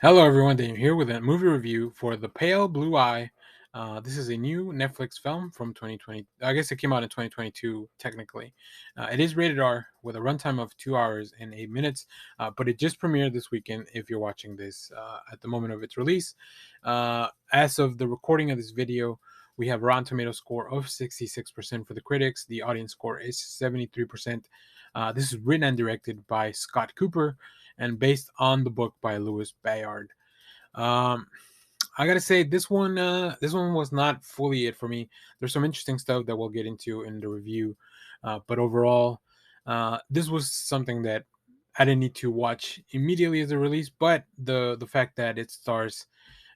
Hello, everyone. Daniel here with a movie review for The Pale Blue Eye. This is a new Netflix film from 2020. I guess it came out in 2022, technically. It is rated R with a runtime of 2 hours and 8 minutes, but it just premiered this weekend if you're watching this at the moment of its release. As of the recording of this video, we have Rotten Tomato score of 66% for the critics. The audience score is 73%. This is written and directed by Scott Cooper and based on the book by Louis Bayard. Um, I gotta say this one was not fully it for me. There's some interesting stuff that we'll get into in the review, but overall, this was something that I didn't need to watch immediately as a release. But the fact that it stars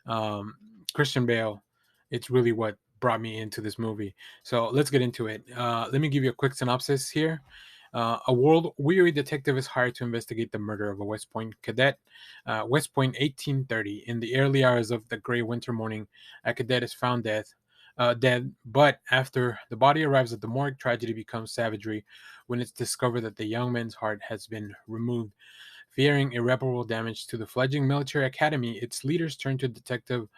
um, Christian Bale, it's really what brought me into this movie. So let's get into it. Let me give you a quick synopsis here. A world weary detective is hired to investigate the murder of a West Point cadet. West Point 1830. In the early hours of the gray winter morning, a cadet is found dead, but after the body arrives at the morgue, tragedy becomes savagery when it's discovered that the young man's heart has been removed. Fearing irreparable damage to the fledgling military academy, its leaders turn to Detective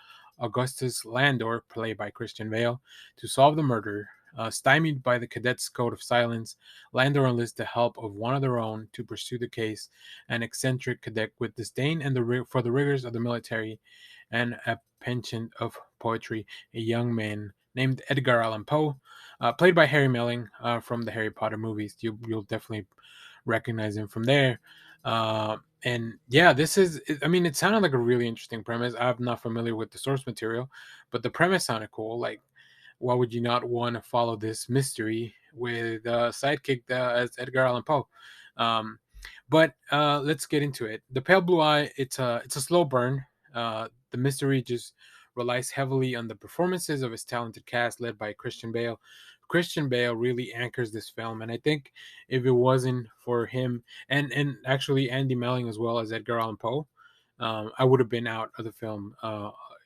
Augustus Landor, played by Christian Bale, to solve the murder. Stymied by the cadets' code of silence, Landor enlists the help of one of their own to pursue the case, an eccentric cadet with disdain for the rigors of the military and a penchant of poetry, a young man named Edgar Allan Poe, played by Harry Melling from the Harry Potter movies. You'll definitely recognize him from there. And yeah, I mean, it sounded like a really interesting premise. I'm not familiar with the source material, but the premise sounded cool. Like, why would you not want to follow this mystery with sidekick as Edgar Allan Poe? Um, but let's get into it. The Pale Blue Eye, it's a slow burn. The mystery just relies heavily on the performances of his talented cast, led by Christian Bale. Christian Bale really anchors this film, and I think if it wasn't for him and actually Andy Melling as well as Edgar Allan Poe, I would have been out of the film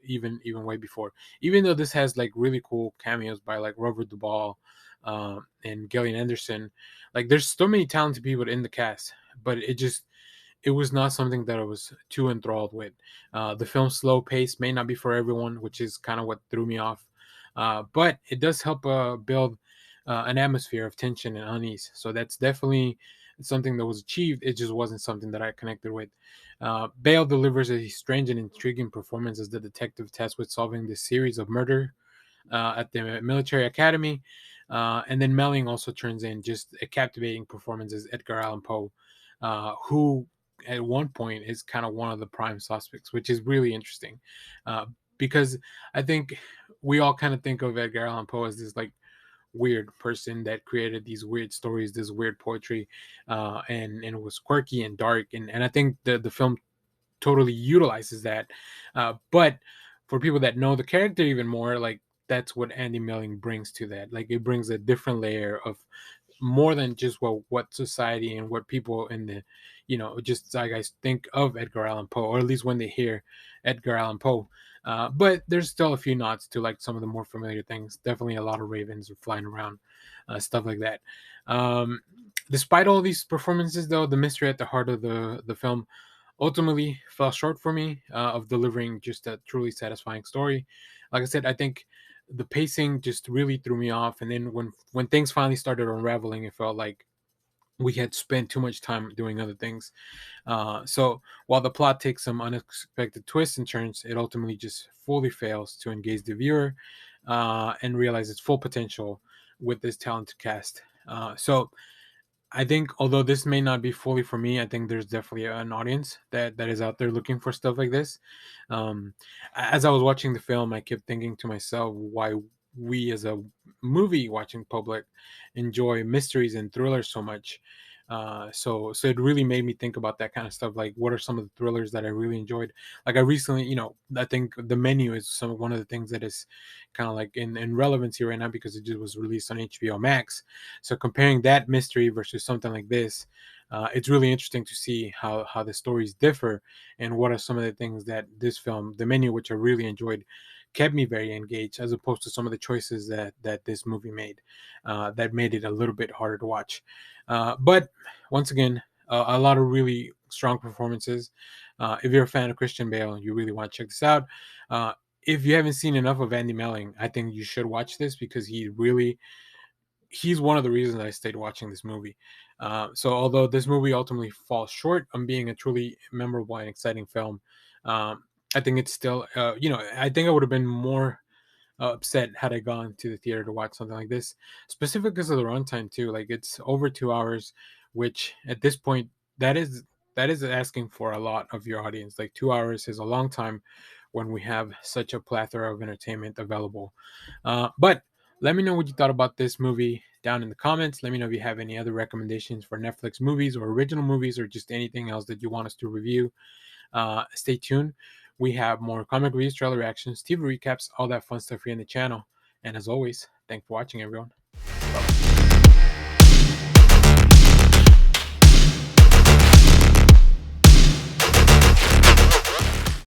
even way before. Even though this has like really cool cameos by like Robert Duvall and Gillian Anderson, like there's so many talented people in the cast, but it was not something that I was too enthralled with. The film's slow pace may not be for everyone, which is kind of what threw me off. But it does help build an atmosphere of tension and unease. So that's definitely something that was achieved. It just wasn't something that I connected with. Bale delivers a strange and intriguing performance as the detective tasked with solving this series of murder at the military academy. And then Melling also turns in just a captivating performance as Edgar Allan Poe, who at one point is kind of one of the prime suspects, which is really interesting because I think we all kind of think of Edgar Allan Poe as this like weird person that created these weird stories, this weird poetry, and it was quirky and dark, and I think the film totally utilizes that. But for people that know the character even more, like that's what Andy Melling brings to that. Like it brings a different layer of more than just what society and what people in the just guys think of Edgar Allan Poe, or at least when they hear Edgar Allan Poe. But there's still a few nods to like some of the more familiar things. Definitely a lot of ravens are flying around, stuff like that. Um, Despite all these performances, though, the mystery at the heart of the film ultimately fell short for me of delivering just a truly satisfying story. Like I said, I think the pacing just really threw me off, and then when things finally started unraveling, it felt like we had spent too much time doing other things. So while the plot takes some unexpected twists and turns, it ultimately just fully fails to engage the viewer and realize its full potential with this talented cast. So I think although this may not be fully for me, I think there's definitely an audience that is out there looking for stuff like this. Um, as I was watching the film, I kept thinking to myself why we as a movie watching public enjoy mysteries and thrillers so much. So it really made me think about that kind of stuff. Like, what are some of the thrillers that I really enjoyed? Like, I recently, I think The Menu is one of the things that is kind of like in relevancy right now because it just was released on HBO Max. So comparing that mystery versus something like this, it's really interesting to see how the stories differ and what are some of the things that this film, The Menu, which I really enjoyed, kept me very engaged as opposed to some of the choices that this movie made that made it a little bit harder to watch. But once again, a lot of really strong performances. If you're a fan of Christian Bale, you really want to check this out. Uh, if you haven't seen enough of Andy Melling, I think you should watch this because he's one of the reasons I stayed watching this movie. So although this movie ultimately falls short on being a truly memorable and exciting film, I think it's still, I think I would have been more upset had I gone to the theater to watch something like this, specifically because of the runtime too. Like it's over 2 hours, which at this point that is that is asking for a lot of your audience. Like 2 hours is a long time when we have such a plethora of entertainment available. But let me know what you thought about this movie down in the comments. Let me know if you have any other recommendations for Netflix movies or original movies or just anything else that you want us to review. Stay tuned. We have more comic reviews, trailer reactions, TV recaps, all that fun stuff here in the channel. And as always, thanks for watching, everyone. Bye.